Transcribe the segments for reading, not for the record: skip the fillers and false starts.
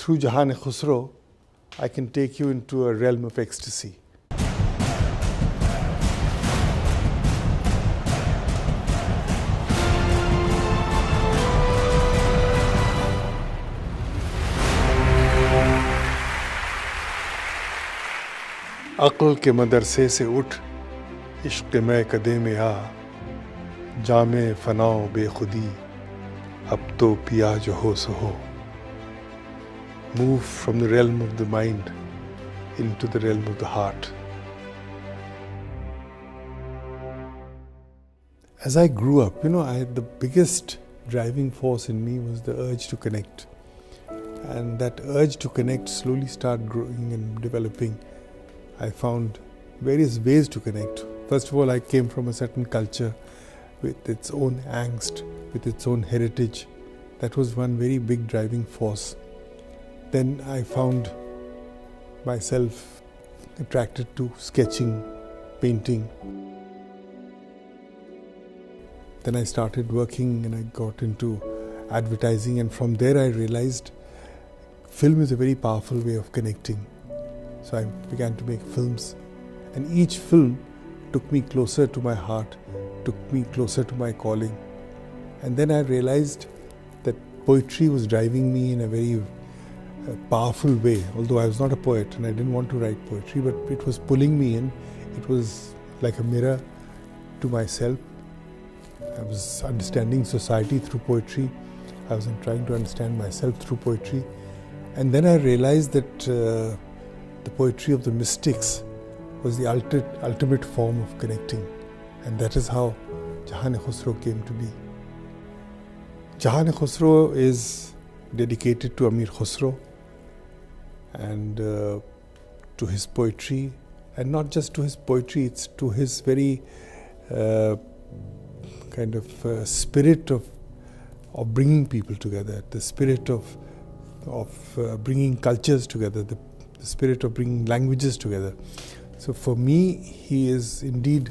Through Jahan-e-Khusro, I can take you into a realm of ecstasy. अक्ल के मदरसे से उठ इश्क़ मैं कदे में आ जामे फनाओ बेखुदी अब तो पिया जो हो सो हो. Move from the realm of the mind into the realm of the heart. As I grew up, the biggest driving force in me was the urge to connect. And that urge to connect slowly started growing and developing. I found various ways to connect. First of all, I came from a certain culture with its own angst, with its own heritage. That was one very big driving force. Then I found myself attracted to sketching, painting. Then I started working and I got into advertising, and from there I realized film is a very powerful way of connecting. So I began to make films, and each film took me closer to my heart, took me closer to my calling. And then I realized that poetry was driving me in a very powerful way, although I was not a poet and I didn't want to write poetry, but it was pulling me in. It was like a mirror to myself. I was understanding society through poetry. I was trying to understand myself through poetry. And then I realized that the poetry of the mystics was the ultimate form of connecting. And that is how Jahan-e-Khusro came to be. Jahan-e-Khusro is dedicated to Amir Khusro and to his poetry, and not just to his poetry, it's to his very spirit of bringing people together, the spirit of bringing cultures together, the spirit of bringing languages together. So for me, he is indeed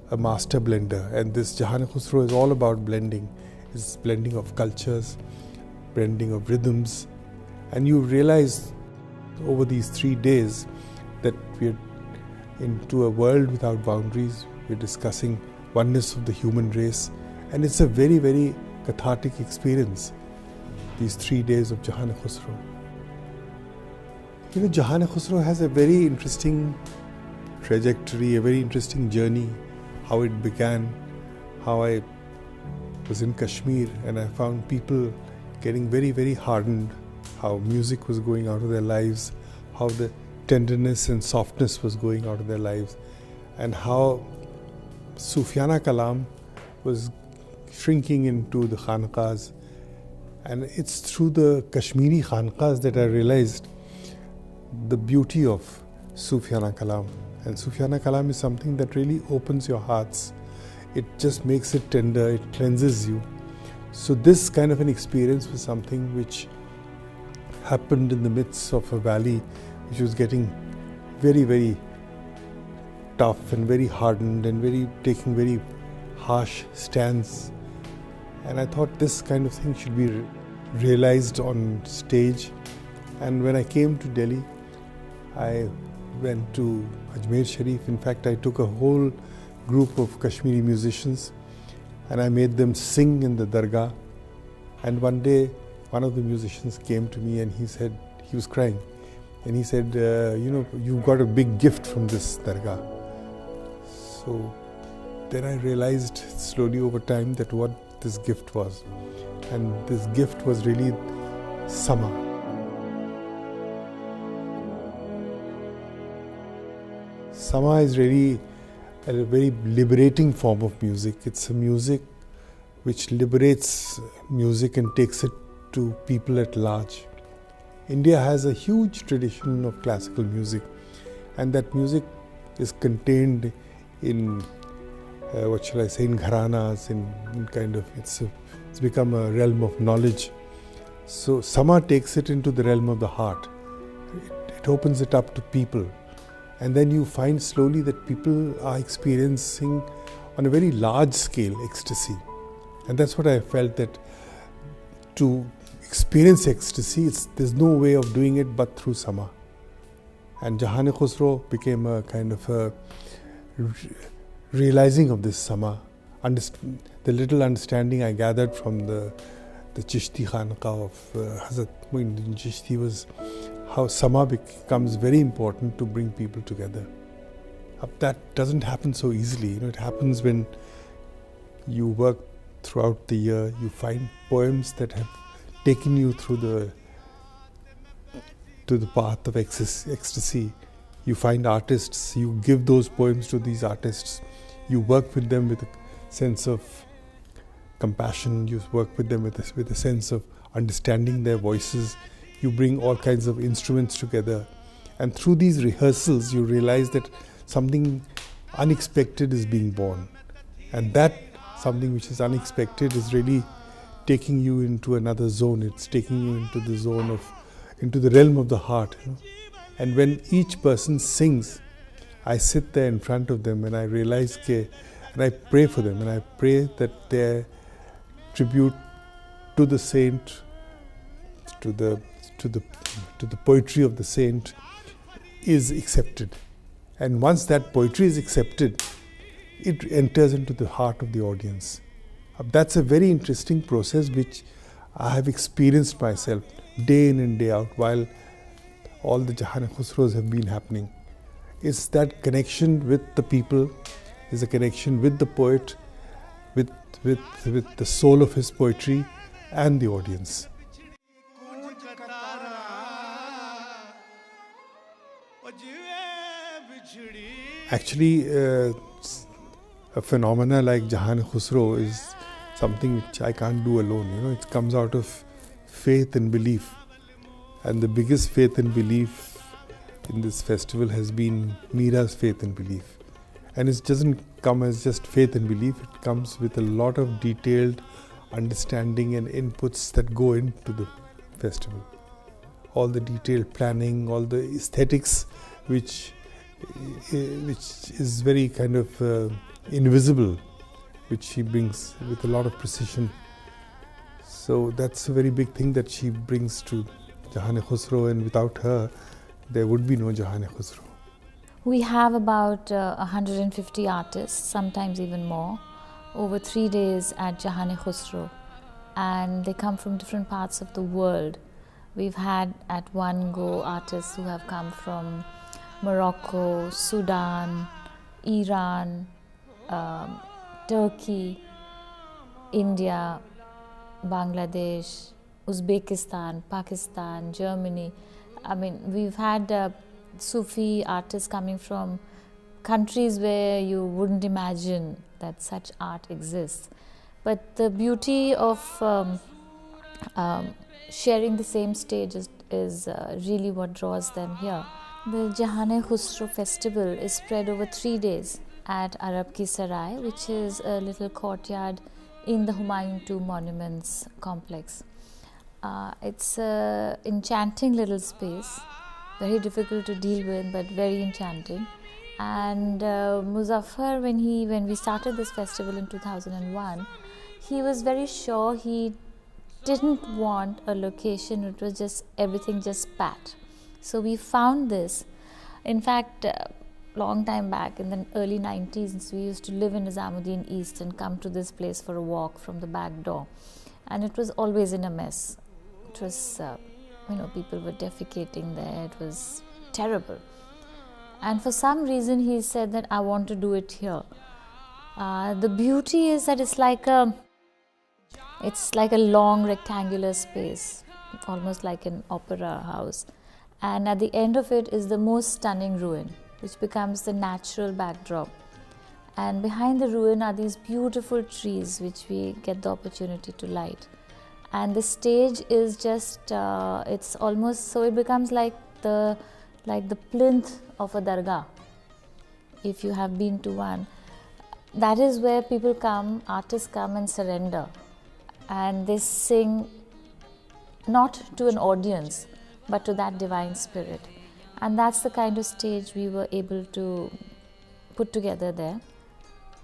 a master blender, and this Jahan-e-Khusro is all about blending. It's blending of cultures, blending of rhythms, and you realize over these 3 days that we're into a world without boundaries. We're discussing oneness of the human race, and it's a very, very cathartic experience, these 3 days of Jahan-e-Khusro. Jahan-e-Khusro has a very interesting trajectory, a very interesting journey, how it began, how I was in Kashmir and I found people getting very, very hardened, how music was going out of their lives, how the tenderness and softness was going out of their lives, and how Sufiana Kalam was shrinking into the Khanqahs. And it's through the Kashmiri Khanqahs that I realized the beauty of Sufiana Kalam. And Sufiana Kalam is something that really opens your hearts. It just makes it tender, it cleanses you. So this kind of an experience was something which happened in the midst of a valley which was getting very, very tough and very hardened and taking very harsh stands. And I thought this kind of thing should be realized on stage. And when I came to Delhi, I went to Ajmer Sharif. In fact, I took a whole group of Kashmiri musicians and I made them sing in the dargah. And one day, one of the musicians came to me and he said, he was crying, and he said, you've got a big gift from this dargah. So then I realized slowly over time that what this gift was. And this gift was really Sama. Sama is really a very liberating form of music. It's a music which liberates music and takes it to people at large. India has a huge tradition of classical music, and that music is contained in in gharanas, it's become a realm of knowledge. So Sama takes it into the realm of the heart. It opens it up to people. And then you find slowly that people are experiencing on a very large scale ecstasy. And that's what I felt, that to experience ecstasy, there's no way of doing it but through Sama. And Jahan-e-Khusro became a kind of a realizing of this Sama. The little understanding I gathered from the Chishti Khanqa of Hazrat Muinuddin Chishti was how Sama becomes very important to bring people together. That doesn't happen so easily. It happens when you work throughout the year, you find poems that have taken you through the path of ecstasy. You find artists, you give those poems to these artists, you work with them with a sense of compassion, you work with them with a sense of understanding their voices, you bring all kinds of instruments together, and through these rehearsals you realize that something unexpected is being born, and that something which is unexpected is really taking you into another zone. It's taking you into the zone of, into the realm of the heart. And when each person sings, I sit there in front of them and I realize and I pray for them, and I pray that their tribute to the saint, to the poetry of the saint is accepted. And once that poetry is accepted, it enters into the heart of the audience. That's a very interesting process which I have experienced myself day in and day out while all the Jahan-e-Khusros have been happening. It's that connection with the people, is a connection with the poet, with the soul of his poetry and the audience. Actually, a phenomena like Jahan-e-Khusro is something which I can't do alone. It comes out of faith and belief. And the biggest faith and belief in this festival has been Meera's faith and belief. And it doesn't come as just faith and belief, it comes with a lot of detailed understanding and inputs that go into the festival. All the detailed planning, all the aesthetics which is very kind of invisible, which she brings with a lot of precision. So that's a very big thing that she brings to Jahan-e-Khusro, and without her, there would be no Jahan-e-Khusro. We have about 150 artists, sometimes even more, over 3 days at Jahan-e-Khusro, and they come from different parts of the world. We've had at one go artists who have come from Morocco, Sudan, Iran, Turkey, India, Bangladesh, Uzbekistan, Pakistan, Germany. I mean, we've had Sufi artists coming from countries where you wouldn't imagine that such art exists. But the beauty of sharing the same stage is really what draws them here. The Jahan-e-Khusro festival is spread over 3 days at Arab Ki Sarai, which is a little courtyard in the Humayun II Monuments complex. It's an enchanting little space, very difficult to deal with, but very enchanting. And Muzaffar, when we started this festival in 2001, he was very sure he didn't want a location. It was just everything just pat. So we found this. In fact, long time back in the early 90s, we used to live in Nizamuddin East and come to this place for a walk from the back door, and it was always in a mess. It was, people were defecating there. It was terrible. And for some reason, he said that I want to do it here. The beauty is that it's like a long rectangular space, almost like an opera house. And at the end of it is the most stunning ruin, which becomes the natural backdrop. And behind the ruin are these beautiful trees, which we get the opportunity to light. And the stage is just, it's almost, so it becomes like the plinth of a dargah, if you have been to one. That is where people come, artists come and surrender. And they sing not to an audience, but to that divine spirit. And that's the kind of stage we were able to put together there.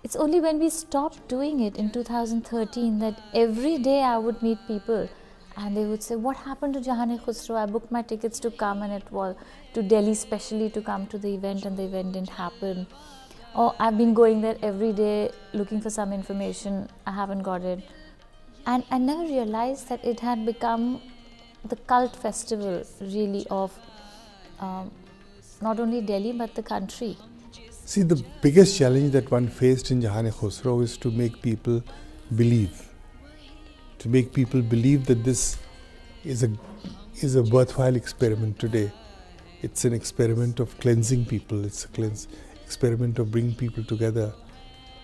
It's only when we stopped doing it in 2013 that every day I would meet people And they would say, what happened to Jahan-e-Khusro? I booked my tickets to come, and it was to Delhi specially to come to the event, and the event didn't happen. Or I've been going there every day looking for some information, I haven't got it. And I never realized that it had become the cult festival really of not only Delhi but the country. See, the biggest challenge that one faced in Jahan-e-Khusro is to make people believe. To make people believe that this is a worthwhile experiment today. It's an experiment of cleansing people. It's an experiment of bringing people together.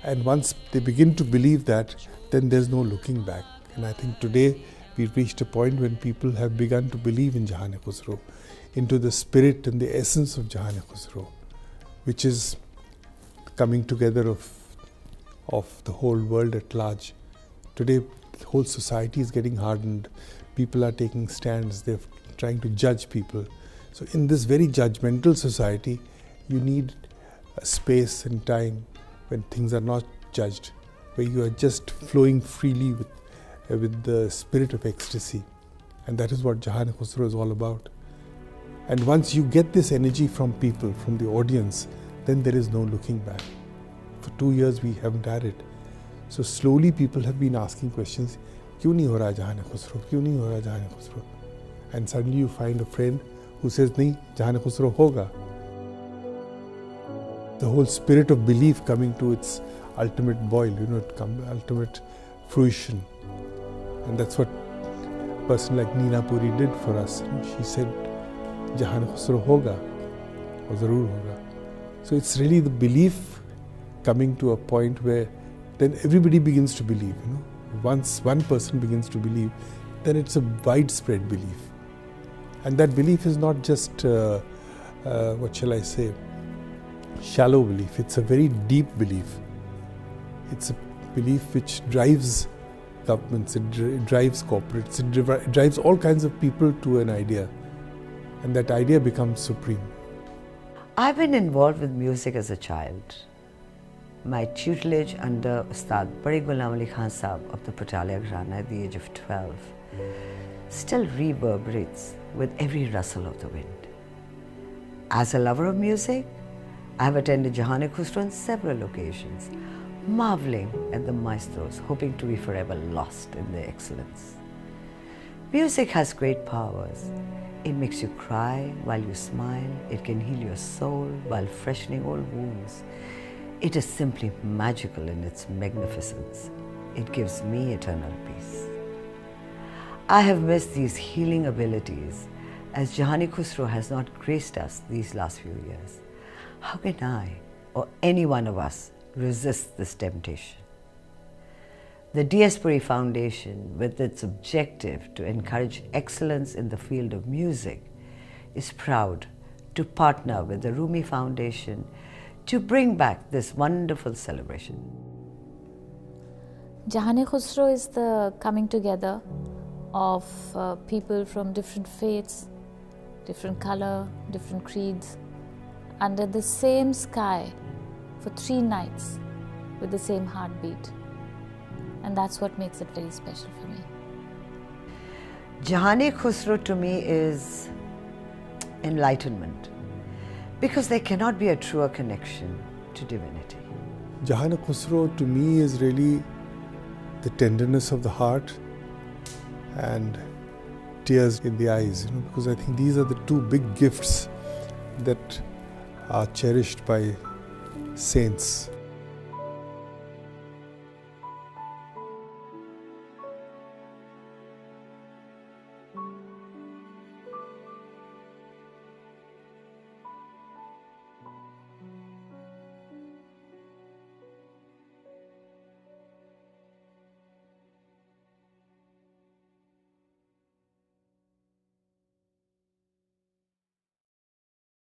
And once they begin to believe that, then there's no looking back. And I think today we've reached a point when people have begun to believe in Jahan-e-Khusro, into the spirit and the essence of Jahan-e-Khusro, which is coming together of the whole world at large. Today, the whole society is getting hardened. People are taking stands. They're trying to judge people. So in this very judgmental society, you need a space and time when things are not judged, where you are just flowing freely with the spirit of ecstasy. And that is what Jahan-e-Khusro is all about. And once you get this energy from people, from the audience, then there is no looking back. For 2 years we haven't had it. So slowly people have been asking questions, क्यों नहीं हो रहा Jahan-e-Khusro? क्यों नहीं हो रहा Jahan-e-Khusro? And suddenly you find a friend who says, नहीं, Jahan-e-Khusro होगा. The whole spirit of belief coming to its ultimate boil, ultimate fruition. And that's what a person like Neena Puri did for us. She said, Jahan-e-Khusro hoga, or zarur hoga. So it's really the belief coming to a point where then everybody begins to believe. Once one person begins to believe, then it's a widespread belief. And that belief is not just, shallow belief. It's a very deep belief. It's a belief which drives governments, it drives corporates, it drives all kinds of people to an idea. And that idea becomes supreme. I've been involved with music as a child. My tutelage under Ustad Badi Ghulam Ali Khan Sahab of the Patalia Gharana at the age of 12 still reverberates with every rustle of the wind. As a lover of music, I have attended Jahan-e-Khusro on several occasions, marveling at the maestros, hoping to be forever lost in their excellence. Music has great powers. It makes you cry while you smile. It can heal your soul while freshening old wounds. It is simply magical in its magnificence. It gives me eternal peace. I have missed these healing abilities as Jahan-e-Khusro has not graced us these last few years. How can I, or any one of us, resist this temptation? The D.S. Puri Foundation, with its objective to encourage excellence in the field of music, is proud to partner with the Rumi Foundation to bring back this wonderful celebration. Jahan-e-Khusro is the coming together of people from different faiths, different color, different creeds, under the same sky for 3 nights with the same heartbeat. And that's what makes it very special for me. Jahan-e-Khusro to me is enlightenment, because there cannot be a truer connection to divinity. Jahan-e-Khusro to me is really the tenderness of the heart and tears in the eyes, because I think these are the 2 big gifts that are cherished by saints.